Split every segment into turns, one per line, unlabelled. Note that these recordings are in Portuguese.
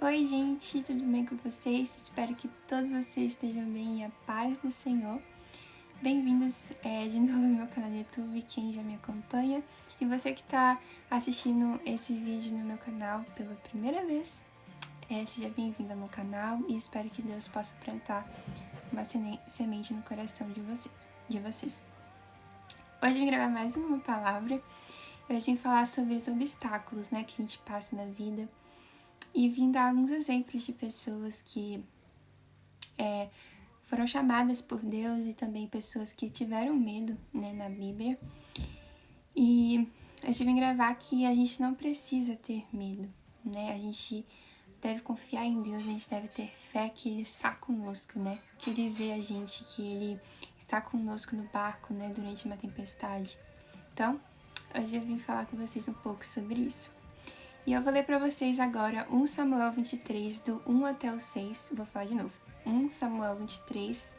Oi, gente, tudo bem com vocês? Espero que todos vocês estejam bem e a paz do Senhor. Bem-vindos de novo no meu canal do YouTube, quem já me acompanha. E você que está assistindo esse vídeo no meu canal pela primeira vez, seja bem-vindo ao meu canal e espero que Deus possa plantar uma semente no coração de vocês. Hoje eu vim gravar mais uma palavra. Hoje eu vim falar sobre os obstáculos, que a gente passa na vida. E vim dar alguns exemplos de pessoas que foram chamadas por Deus e também pessoas que tiveram medo, na Bíblia. E eu vim gravar que a gente não precisa ter medo, A gente deve confiar em Deus, a gente deve ter fé que Ele está conosco, Que Ele vê a gente, que Ele está conosco no barco, durante uma tempestade. Então, hoje eu vim falar com vocês um pouco sobre isso. E eu vou ler para vocês agora 1 Samuel 23, do 1 até o 6. Vou falar de novo. 1 Samuel 23,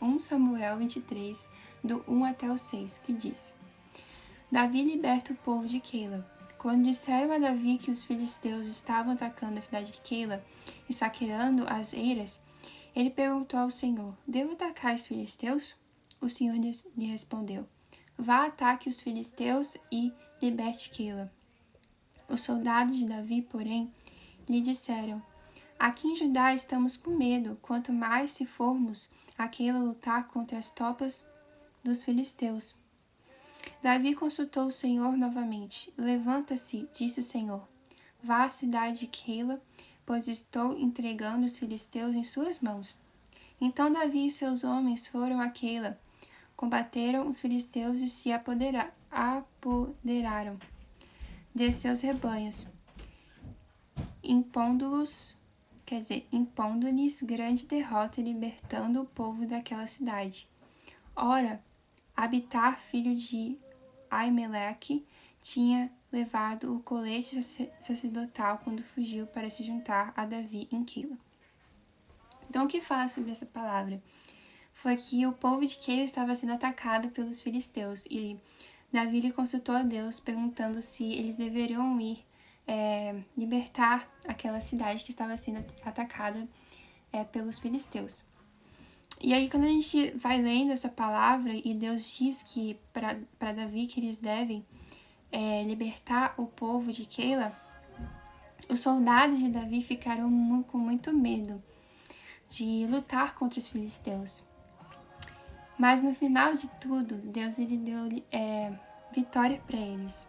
1 Samuel 23, do 1 até o 6, que diz: Davi liberta o povo de Keila. Quando disseram a Davi que os filisteus estavam atacando a cidade de Keila e saqueando as eiras, ele perguntou ao Senhor: Devo atacar os filisteus? O Senhor lhe respondeu: Vá, ataque os filisteus e liberte Keila. Os soldados de Davi, porém, lhe disseram: Aqui em Judá estamos com medo, quanto mais se formos a Keila lutar contra as tropas dos filisteus. Davi consultou o Senhor novamente. Levanta-se, disse o Senhor. Vá à cidade de Keila, pois estou entregando os filisteus em suas mãos. Então Davi e seus homens foram a Keila, combateram os filisteus e se apoderaram de seus rebanhos, impondo-lhes grande derrota e libertando o povo daquela cidade. Ora, Abitar, filho de Aimeleque, tinha levado o colete sacerdotal quando fugiu para se juntar a Davi em Keila. Então, o que fala sobre essa palavra? Foi que o povo de Keila estava sendo atacado pelos filisteus e Davi lhe consultou a Deus perguntando se eles deveriam ir libertar aquela cidade que estava sendo atacada pelos filisteus. E aí, quando a gente vai lendo essa palavra e Deus diz que para Davi que eles devem libertar o povo de Keila, os soldados de Davi ficaram com muito medo de lutar contra os filisteus. Mas no final de tudo, Deus ele deu vitória para eles.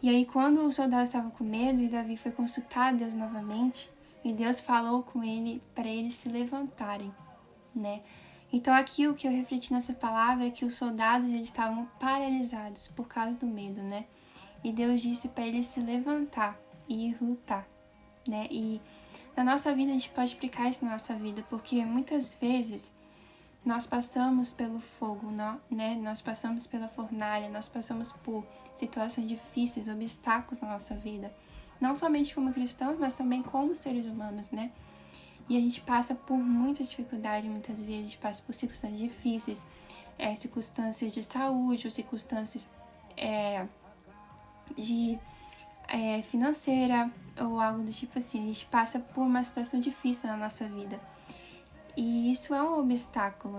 E aí, quando os soldados estavam com medo e Davi foi consultar Deus novamente, e Deus falou com ele para eles se levantarem, Então, aqui o que eu refleti nessa palavra é que os soldados eles estavam paralisados por causa do medo, E Deus disse para eles se levantar e ir lutar, E na nossa vida, a gente pode aplicar isso na nossa vida, porque muitas vezes nós passamos pelo fogo, Nós passamos pela fornalha, nós passamos por situações difíceis, obstáculos na nossa vida. Não somente como cristãos, mas também como seres humanos, E a gente passa por muita dificuldade, muitas vezes a gente passa por circunstâncias difíceis, circunstâncias de saúde, ou circunstâncias de financeira, ou algo do tipo assim. A gente passa por uma situação difícil na nossa vida. E isso é um obstáculo,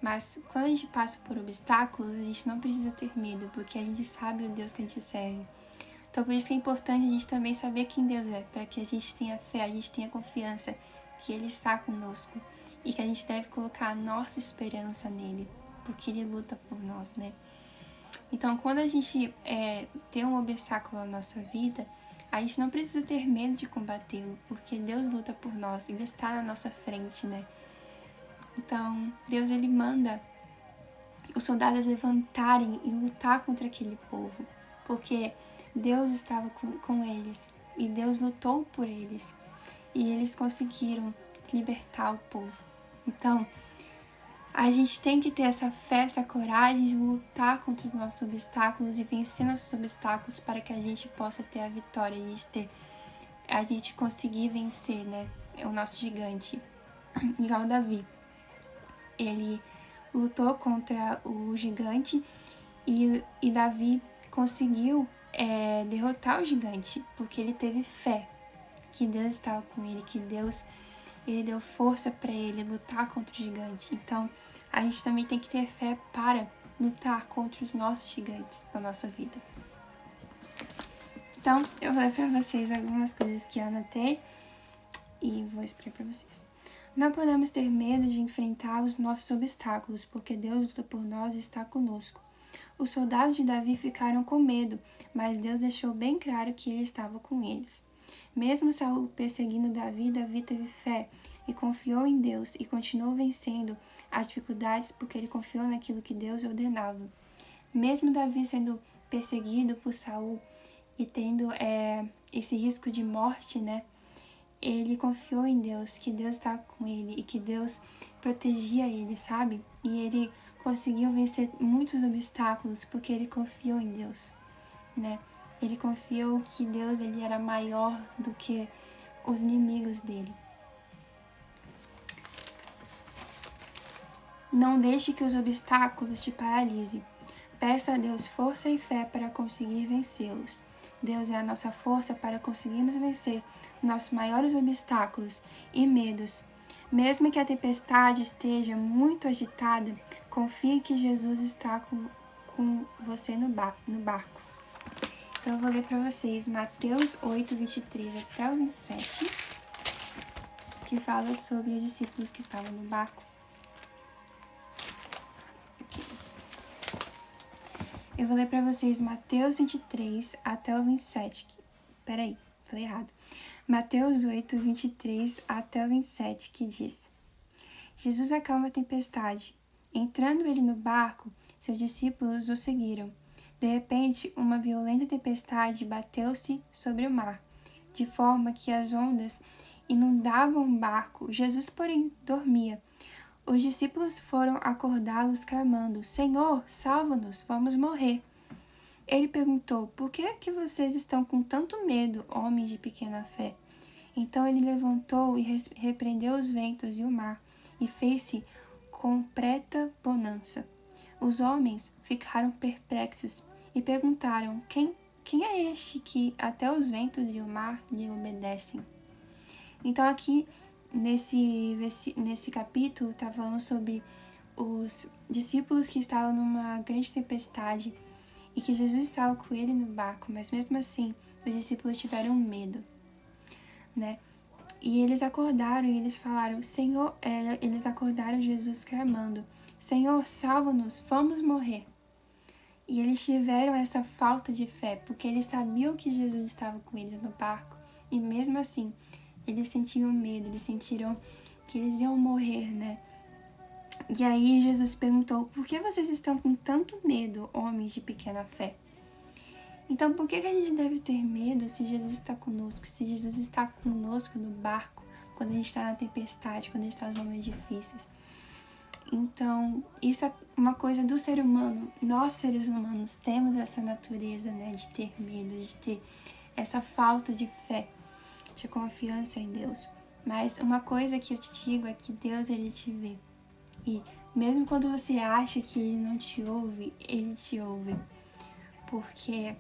Mas quando a gente passa por obstáculos, a gente não precisa ter medo, porque a gente sabe o Deus que a gente serve. Então por isso que é importante a gente também saber quem Deus é, para que a gente tenha fé, a gente tenha confiança que Ele está conosco e que a gente deve colocar a nossa esperança nele, porque Ele luta por nós, Então quando a gente tem um obstáculo na nossa vida, a gente não precisa ter medo de combatê-lo, porque Deus luta por nós, Ele está na nossa frente, Então, Deus ele manda os soldados levantarem e lutar contra aquele povo, porque Deus estava com eles e Deus lutou por eles e eles conseguiram libertar o povo. Então, a gente tem que ter essa fé, essa coragem de lutar contra os nossos obstáculos e vencer nossos obstáculos para que a gente possa ter a vitória, a gente conseguir vencer, o nosso gigante, igual Davi. Ele lutou contra o gigante e Davi conseguiu derrotar o gigante, porque ele teve fé. que Deus estava com ele, que Deus ele deu força para ele lutar contra o gigante. Então, a gente também tem que ter fé para lutar contra os nossos gigantes da nossa vida. Então, eu vou ler para vocês algumas coisas que eu anotei e vou explicar para vocês. Não podemos ter medo de enfrentar os nossos obstáculos, porque Deus luta por nós e está conosco. Os soldados de Davi ficaram com medo, mas Deus deixou bem claro que ele estava com eles. Mesmo Saul perseguindo Davi, Davi teve fé e confiou em Deus e continuou vencendo as dificuldades porque ele confiou naquilo que Deus ordenava. Mesmo Davi sendo perseguido por Saul e tendo esse risco de morte, né? Ele confiou em Deus, que Deus estava com ele e que Deus protegia ele, sabe? E ele conseguiu vencer muitos obstáculos porque ele confiou em Deus, né? Ele confiou que Deus ele era maior do que os inimigos dele. Não deixe que os obstáculos te paralisem. Peça a Deus força e fé para conseguir vencê-los. Deus é a nossa força para conseguirmos vencer nossos maiores obstáculos e medos. Mesmo que a tempestade esteja muito agitada, confie que Jesus está com você no barco. Então, eu vou ler para vocês Mateus 8, 23 até o 27, que fala sobre os discípulos que estavam no barco. Eu vou ler para vocês Mateus 23 até o 27. Peraí, falei errado. Mateus 8, 23 até o 27, que diz: Jesus acalma a tempestade. Entrando ele no barco, seus discípulos o seguiram. De repente, uma violenta tempestade bateu-se sobre o mar, de forma que as ondas inundavam o barco. Jesus, porém, dormia. Os discípulos foram acordá-los clamando: Senhor, salva-nos, vamos morrer. Ele perguntou: Por que vocês estão com tanto medo, homens de pequena fé? Então ele levantou e repreendeu os ventos e o mar, e fez-se completa bonança. Os homens ficaram perplexos e perguntaram: Quem é este que até os ventos e o mar lhe obedecem? Então aqui nesse capítulo está falando sobre os discípulos que estavam numa grande tempestade e que Jesus estava com ele no barco, mas mesmo assim os discípulos tiveram medo, né? E eles acordaram e eles falaram: Senhor, eles acordaram Jesus clamando: Senhor, salva-nos, vamos morrer. E eles tiveram essa falta de fé, porque eles sabiam que Jesus estava com eles no barco, e mesmo assim eles sentiam medo, eles sentiram que eles iam morrer, né? E aí Jesus perguntou: Por que vocês estão com tanto medo, homens de pequena fé? Então, por que a gente deve ter medo se Jesus está conosco, se Jesus está conosco no barco, quando a gente está na tempestade, quando a gente está nos momentos difíceis? Então, isso é uma coisa do ser humano. Nós, seres humanos, temos essa natureza, né, de ter medo, de ter essa falta de fé, de confiança em Deus. Mas uma coisa que eu te digo é que Deus, ele te vê. E mesmo quando você acha que ele não te ouve, ele te ouve. Porque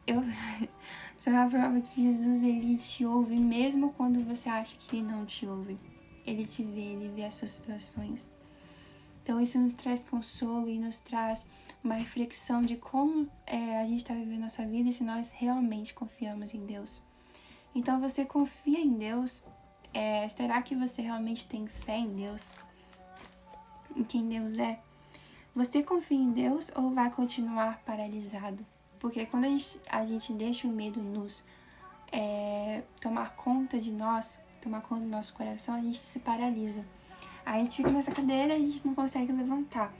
eu sou a prova que Jesus, ele te ouve mesmo quando você acha que ele não te ouve. Ele te vê, ele vê as suas situações. Então isso nos traz consolo e nos traz uma reflexão de como a gente está vivendo nossa vida e se nós realmente confiamos em Deus. Então você confia em Deus? Será que você realmente tem fé em Deus? Em quem Deus é? Você confia em Deus ou vai continuar paralisado? Porque quando a gente deixa o medo nos tomar conta de nós, tomar conta do nosso coração, a gente se paralisa. Aí a gente fica nessa cadeira e a gente não consegue levantar.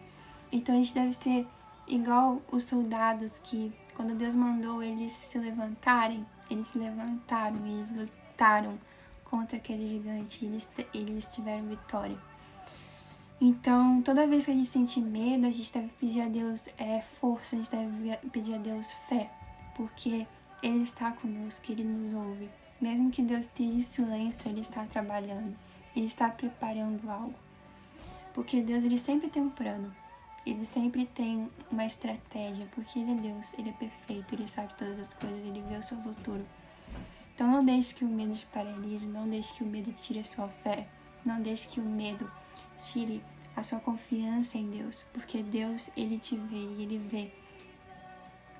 Então a gente deve ser igual os soldados que, quando Deus mandou eles se levantarem, eles se levantaram, eles lutaram contra aquele gigante e eles tiveram vitória. Então, toda vez que a gente sente medo, a gente deve pedir a Deus força, a gente deve pedir a Deus fé, porque Ele está conosco, Ele nos ouve. Mesmo que Deus esteja em silêncio, Ele está trabalhando, Ele está preparando algo. Porque Deus, Ele sempre tem um plano, Ele sempre tem uma estratégia, porque Ele é Deus, Ele é perfeito, Ele sabe todas as coisas, Ele vê o seu futuro. Então não deixe que o medo te paralise, não deixe que o medo tire a sua fé, não deixe que o medo tire a sua confiança em Deus, porque Deus, Ele te vê e Ele vê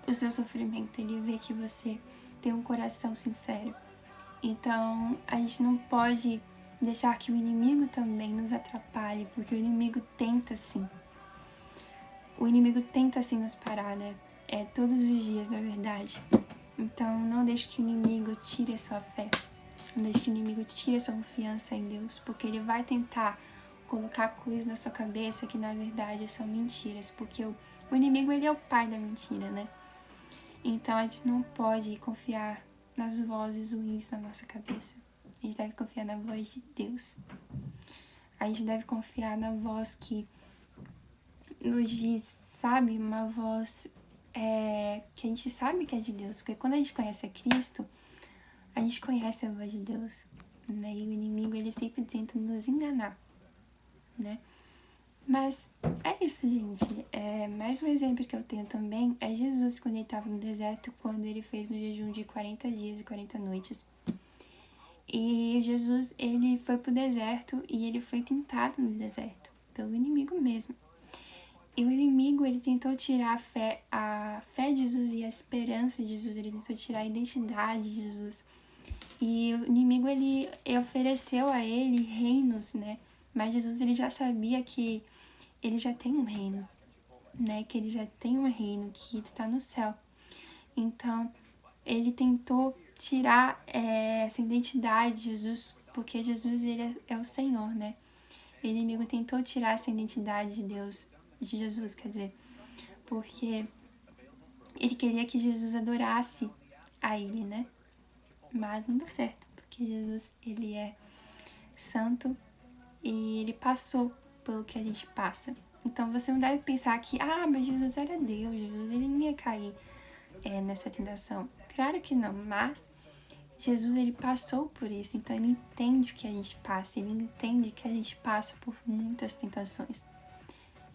o seu sofrimento, Ele vê que você tem um coração sincero. Então a gente não pode deixar que o inimigo também nos atrapalhe, porque o inimigo tenta sim. O inimigo tenta sim nos parar, né? Todos os dias, na verdade. Então não deixe que o inimigo tire a sua fé. Não deixe que o inimigo tire a sua confiança em Deus, porque ele vai tentar colocar coisas na sua cabeça que na verdade são mentiras, porque o inimigo, ele é o pai da mentira, né? Então a gente não pode confiar nas vozes ruins na nossa cabeça. A gente deve confiar na voz de Deus. A gente deve confiar na voz que nos diz, sabe? Uma voz que a gente sabe que é de Deus. Porque quando a gente conhece a Cristo, a gente conhece a voz de Deus, né? E o inimigo, ele sempre tenta nos enganar, né? Mas é isso, gente. Mais um exemplo que eu tenho também é Jesus, quando ele estava no deserto, quando ele fez um jejum de 40 dias e 40 noites. E Jesus, ele foi pro deserto e ele foi tentado no deserto, pelo inimigo mesmo. E o inimigo, ele tentou tirar a fé de Jesus e a esperança de Jesus, ele tentou tirar a identidade de Jesus. E o inimigo, ele ofereceu a ele reinos, né? Mas Jesus, ele já sabia que ele já tem um reino, né? Que ele já tem um reino que está no céu. Então, ele tentou tirar essa identidade de Jesus, porque Jesus, ele é o Senhor, né? O inimigo tentou tirar essa identidade de Deus, de Jesus, quer dizer, porque ele queria que Jesus adorasse a ele, né? Mas não deu certo, porque Jesus, ele é santo e ele passou pelo que a gente passa. Então você não deve pensar que, mas Jesus era Deus, Jesus, ele não ia cair nessa tentação. Claro que não, mas Jesus, ele passou por isso, então ele entende que a gente passa, ele entende que a gente passa por muitas tentações.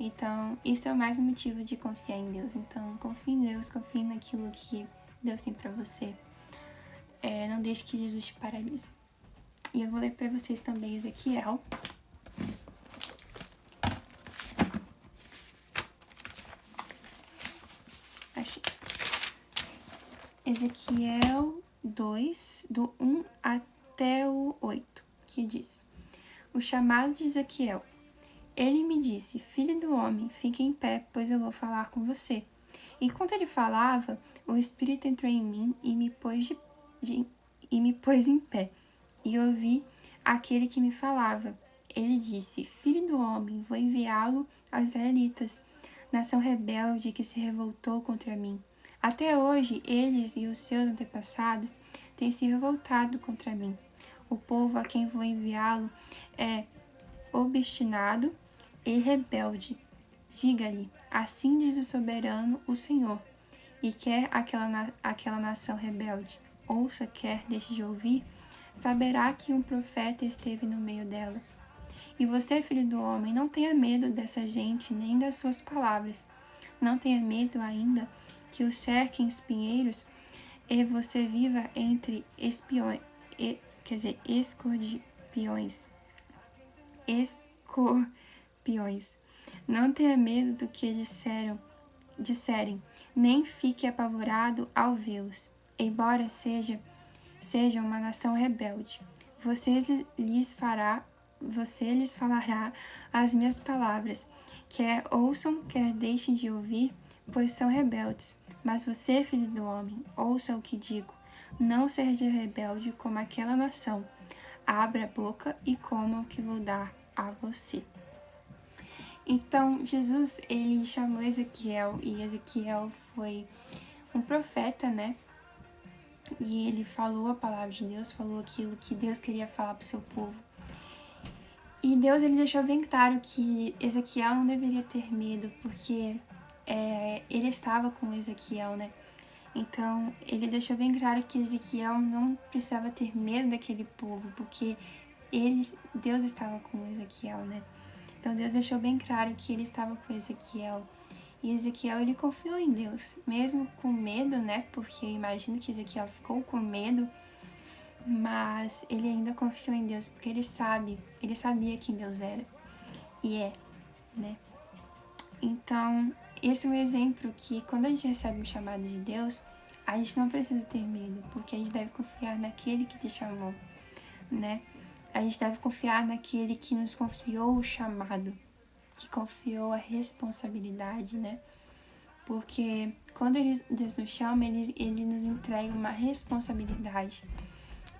Então, isso é mais um motivo de confiar em Deus. Então, confie em Deus, confie naquilo que Deus tem pra você. Não deixe que Jesus te paralise. E eu vou ler pra vocês também Ezequiel. Achei. Ezequiel 2, do 1 até o 8, que diz: O chamado de Ezequiel. Ele me disse: Filho do homem, fique em pé, pois eu vou falar com você. Enquanto ele falava, o Espírito entrou em mim e me pôs em pé. E ouvi aquele que me falava. Ele disse: Filho do homem, vou enviá-lo aos israelitas, nação rebelde que se revoltou contra mim. Até hoje, eles e os seus antepassados têm se revoltado contra mim. O povo a quem vou enviá-lo é obstinado e rebelde. Diga-lhe, assim diz o soberano, o Senhor, e quer aquela nação rebelde, ouça, quer deixe de ouvir, saberá que um profeta esteve no meio dela. E você, filho do homem, não tenha medo dessa gente, nem das suas palavras. Não tenha medo ainda que o cerquem espinheiros e você viva entre escorpiões. Não tenha medo do que disserem, nem fique apavorado ao vê-los. Embora sejam uma nação rebelde, você lhes falará as minhas palavras, quer ouçam, quer deixem de ouvir, pois são rebeldes. Mas você, filho do homem, ouça o que digo. Não seja rebelde como aquela nação. Abra a boca e coma o que vou dar a você. Então, Jesus, ele chamou Ezequiel, e Ezequiel foi um profeta, né? E ele falou a palavra de Deus, falou aquilo que Deus queria falar para o seu povo. E Deus, ele deixou bem claro que Ezequiel não deveria ter medo, porque ele estava com Ezequiel, né? Então, ele deixou bem claro que Ezequiel não precisava ter medo daquele povo, porque Deus estava com Ezequiel, né? Então, Deus deixou bem claro que ele estava com Ezequiel. E Ezequiel, ele confiou em Deus, mesmo com medo, né? Porque eu imagino que Ezequiel ficou com medo, mas ele ainda confiou em Deus, porque ele sabia quem Deus era e é, né? Então, esse é um exemplo que quando a gente recebe um chamado de Deus, a gente não precisa ter medo, porque a gente deve confiar naquele que te chamou, né? A gente deve confiar naquele que nos confiou o chamado, que confiou a responsabilidade, né? Porque quando Deus nos chama, ele nos entrega uma responsabilidade.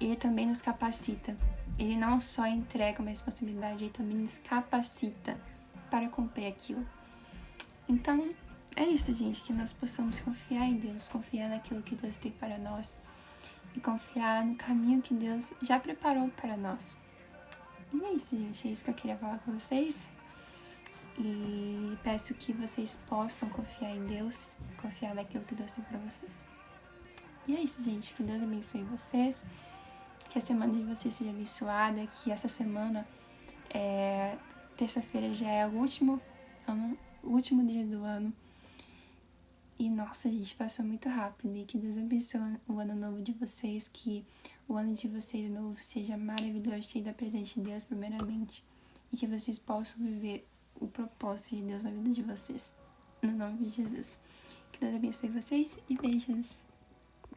Ele também nos capacita. Ele não só entrega uma responsabilidade, ele também nos capacita para cumprir aquilo. Então, é isso, gente, que nós possamos confiar em Deus, confiar naquilo que Deus tem para nós e confiar no caminho que Deus já preparou para nós. E é isso, gente, é isso que eu queria falar com vocês. E peço que vocês possam confiar em Deus, confiar naquilo que Deus tem para vocês. E é isso, gente, que Deus abençoe vocês, que a semana de vocês seja abençoada, que essa semana, terça-feira já é o último dia do ano. E nossa, gente, passou muito rápido. E que Deus abençoe o ano novo de vocês. Que o ano de vocês novo seja maravilhoso, cheio da presença de Deus, primeiramente. E que vocês possam viver o propósito de Deus na vida de vocês. No nome de Jesus. Que Deus abençoe vocês e beijos.